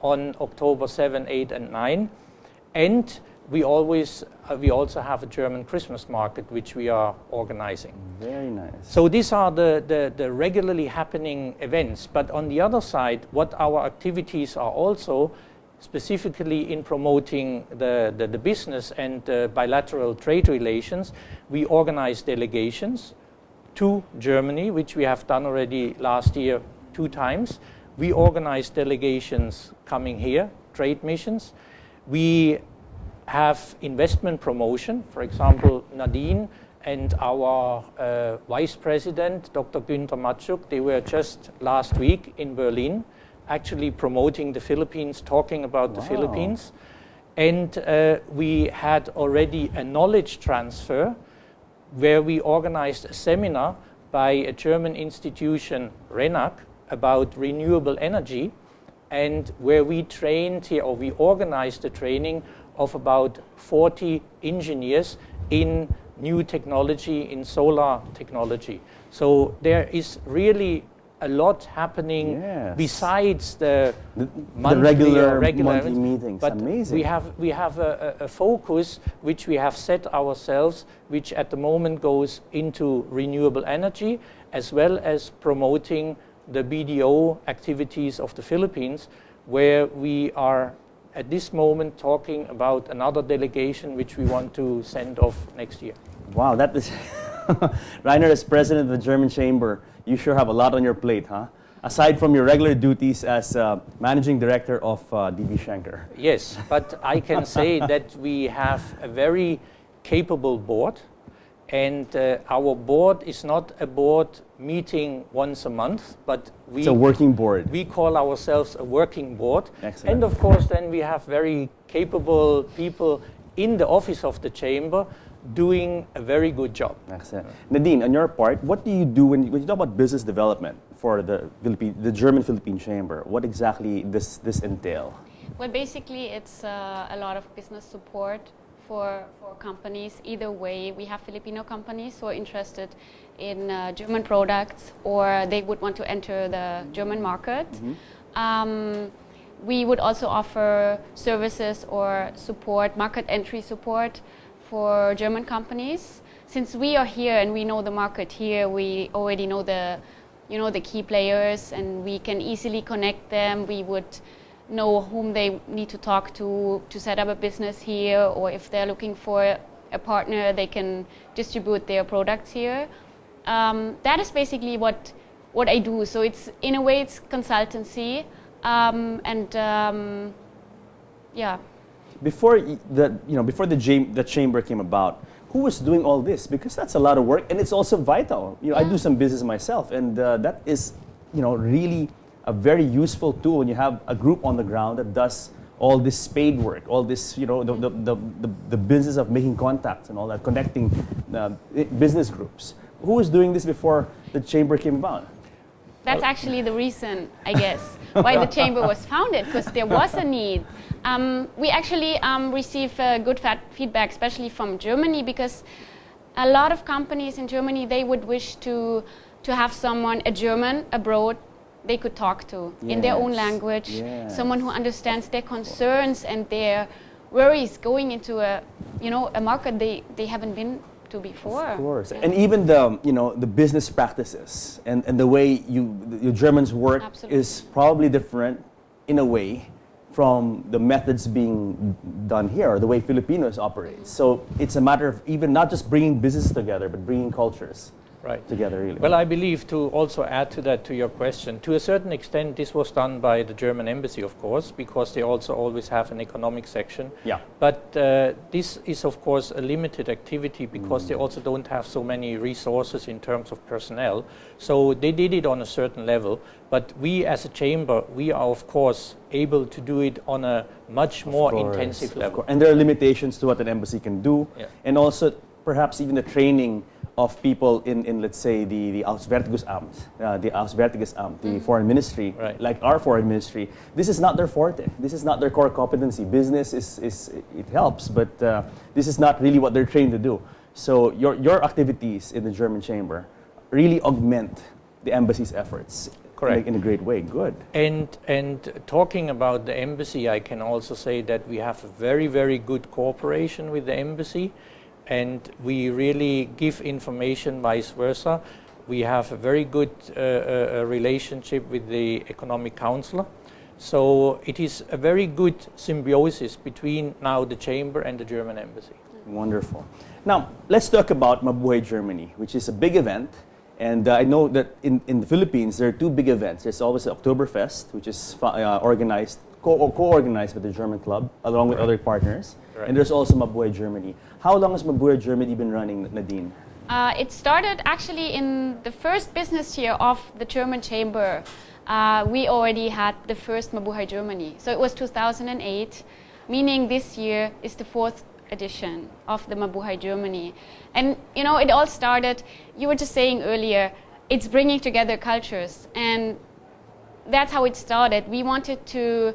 on October 7, 8, and 9. And we also have a German Christmas market, which we are organizing. Very nice. So these are the regularly happening events. But on the other side, what our activities are also, specifically in promoting the business and bilateral trade relations, we organize delegations to Germany, which we have done already last year 2 times. We organize delegations coming here, trade missions. We have investment promotion. For example, Nadine and our Vice President, Dr. Günther Matschuk, they were just last week in Berlin, actually promoting the Philippines, talking about the Philippines. And we had already a knowledge transfer where we organized a seminar by a German institution, RENAC, about renewable energy, and where we trained here, or we organized the training of about 40 engineers in new technology, in solar technology. So there is really a lot happening besides the regular monthly meetings. But amazing. We have a focus which we have set ourselves, which at the moment goes into renewable energy, as well as promoting the BDO activities of the Philippines, where we are at this moment talking about another delegation which we want to send off next year. Wow, that is... Rainer, as president of the German Chamber, you sure have a lot on your plate, huh? Aside from your regular duties as managing director of DB Schenker. Yes, but I can say that we have a very capable board, and our board is not a board meeting once a month, but it's a working board. We call ourselves a working board. Excellent. And of course then we have very capable people in the office of the chamber doing a very good job. Excellent. Nadine, on your part, what do you do when you talk about business development for the German Philippine Chamber? What exactly does this entail? Well, basically it's a lot of business support for companies. Either way, we have Filipino companies who are interested in German products, or they would want to enter the German market. We would also offer services or support, market entry support for German companies. Since we are here and we know the market here, we already know the key players, and we can easily connect them. We would know whom they need to talk to set up a business here, or if they're looking for a partner, they can distribute their products here. That is basically what I do. So it's, in a way, it's consultancy, yeah. Before the chamber came about, who was doing all this? Because that's a lot of work, and it's also vital. I do some business myself, and that is, really a very useful tool when you have a group on the ground that does all this spade work, all this, the business of making contacts and all that, connecting business groups. Who was doing this before the chamber came about? That's actually the reason, I guess, why the chamber was founded, because there was a need. We actually receive good feedback, especially from Germany, because a lot of companies in Germany, they would wish to have someone, a German abroad, they could talk to in their own language, someone who understands their concerns and their worries going into a market they haven't been to before. Of course, and even the business practices and the way your Germans work is probably different in a way from the methods being done here, or the way Filipinos operate. So it's a matter of even not just bringing business together, but bringing cultures together, really. Well, I believe, to also add to that, to your question, to a certain extent this was done by the German embassy, of course, because they also always have an economic section. Yeah. But this is, of course, a limited activity because they also don't have so many resources in terms of personnel. So they did it on a certain level. But we as a chamber, we are, of course, able to do it on a much more intensive level. And there are limitations to what an embassy can do. Yeah. And also, perhaps even the training of people in let's say, the Auswärtiges Amt, the foreign ministry, like our foreign ministry. This is not their forte. This is not their core competency. Business it helps, but this is not really what they're trained to do. So your activities in the German chamber really augment the embassy's efforts, Correct. in a great way. Good. And talking about the embassy, I can also say that we have a very, very good cooperation with the embassy, and we really give information vice versa. We have a very good relationship with the economic counselor. So it is a very good symbiosis between now the chamber and the German embassy. Wonderful. Now, let's talk about Mabuhay Germany, which is a big event. And I know that in the Philippines, there are two big events. There's always the Oktoberfest, which is co-organized with the German club, along with other partners. Right. And there's also Mabuhay Germany. How long has Mabuhay Germany been running, Nadine? It started actually in the first business year of the German Chamber. We already had the first Mabuhay Germany. So it was 2008, meaning this year is the fourth edition of the Mabuhay Germany. And you know, it all started, you were just saying earlier, it's bringing together cultures. And that's how it started. We wanted to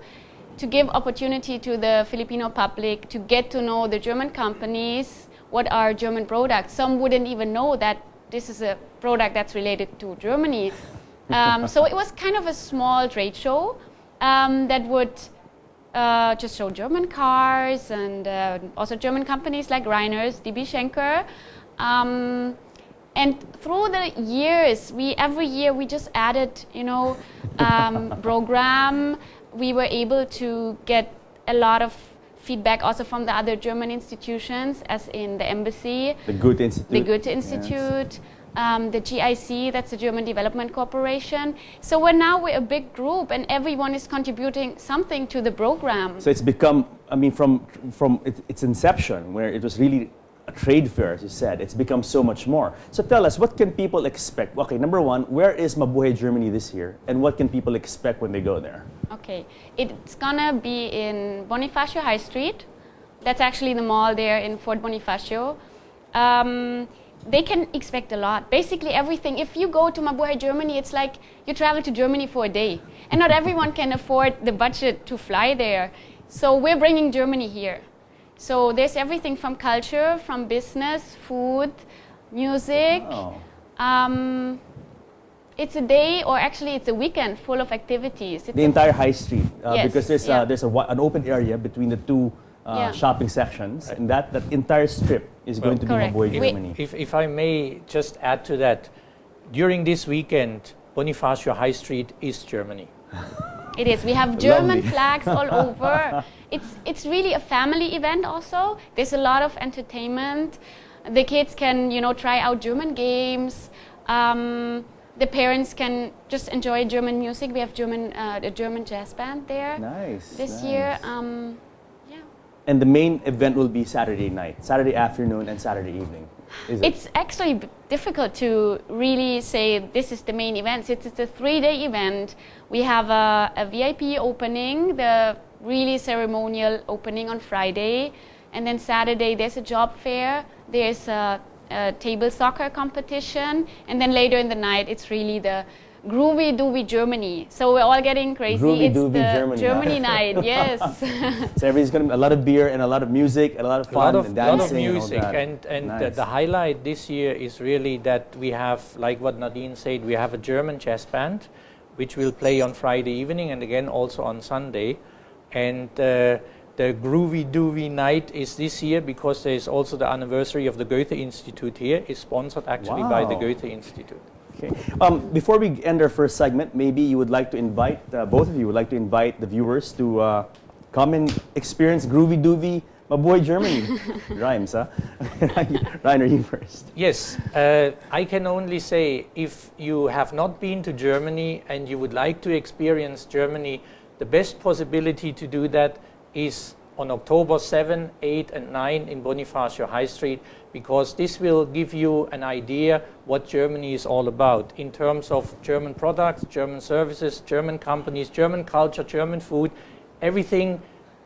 give opportunity to the Filipino public to get to know the German companies, what are German products. Some wouldn't even know that this is a product that's related to Germany. So it was kind of a small trade show that would just show German cars and also German companies like Reiner's, DB Schenker. And through the years, every year we just added, you know, program. We were able to get a lot of feedback also from the other German institutions, as in the embassy, The Goethe Institute. the Goethe Institute, the GIC, that's the German Development Corporation. So we're a big group, and everyone is contributing something to the program. So it's become, I mean, from its inception, where it was really a trade fair, as you said, it's become so much more. So tell us, what can people expect? Okay, number one, where is Mabuhay Germany this year, and what can people expect when they go there? Okay, it's gonna be in Bonifacio High Street. That's actually the mall there in Fort Bonifacio. They can expect a lot. Basically everything. If you go to Mabuhay Germany, it's like you travel to Germany for a day. And not everyone can afford the budget to fly there. So we're bringing Germany here. So there's everything from culture, from business, food, music. Wow. It's a day, or actually it's a weekend full of activities. The entire high street, Yes, because there's an open area between the two shopping sections, and that entire strip is going to be correct. Mabuhay Germany. If I may just add to that, during this weekend, Bonifacio High Street is Germany. It is. We have German Lovely. flags all over. It's really a family event also. There's a lot of entertainment. The kids can, you know, try out German games. The parents can just enjoy German music. We have a German jazz band there this year. And the main event will be Saturday night, Saturday afternoon, and Saturday evening. It's actually difficult to really say this is the main event. It's a 3-day event. We have a VIP opening, the really ceremonial opening on Friday. And then Saturday there's a job fair. There's a table soccer competition. And then later in the night it's really the Groovy Doovy Germany. So we're all getting crazy. Groovy it's Doovy the Germany night, yes. So everybody's going to be a lot of beer and a lot of music and a lot of fun and dancing. A lot of music, and Nice. the highlight this year is really that we have, like what Nadine said, we have a German jazz band, which will play on Friday evening and again also on Sunday. And the Groovy Doovy night is this year because there is also the anniversary of the Goethe Institute here. It's sponsored actually by the Wow. Goethe Institute. Okay. Before we end our first segment, maybe you would like to invite, both of you would like to invite the viewers to come and experience Groovy Doovy Mabuhay Germany. Rhymes, huh? Reiner, you first. Yes, I can only say if you have not been to Germany and you would like to experience Germany, the best possibility to do that is on October 7, 8 and 9 in Bonifacio High Street, because this will give you an idea what Germany is all about in terms of German products, German services, German companies, German culture, German food, everything.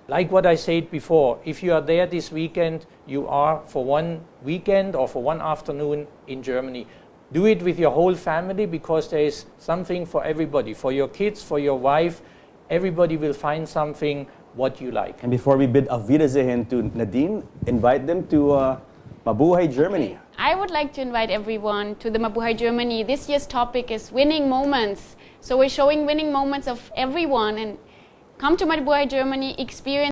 Like what I said before, if you are there this weekend, you are for one weekend or for one afternoon in Germany. Do it with your whole family because there is something for everybody, for your kids, for your wife. Everybody will find something what you like. And before we bid auf Wiedersehen to Nadine, invite them to Mabuhay Germany. I would like to invite everyone to the Mabuhay Germany. This year's topic is winning moments. So we're showing winning moments of everyone, and come to Muhay Germany, experience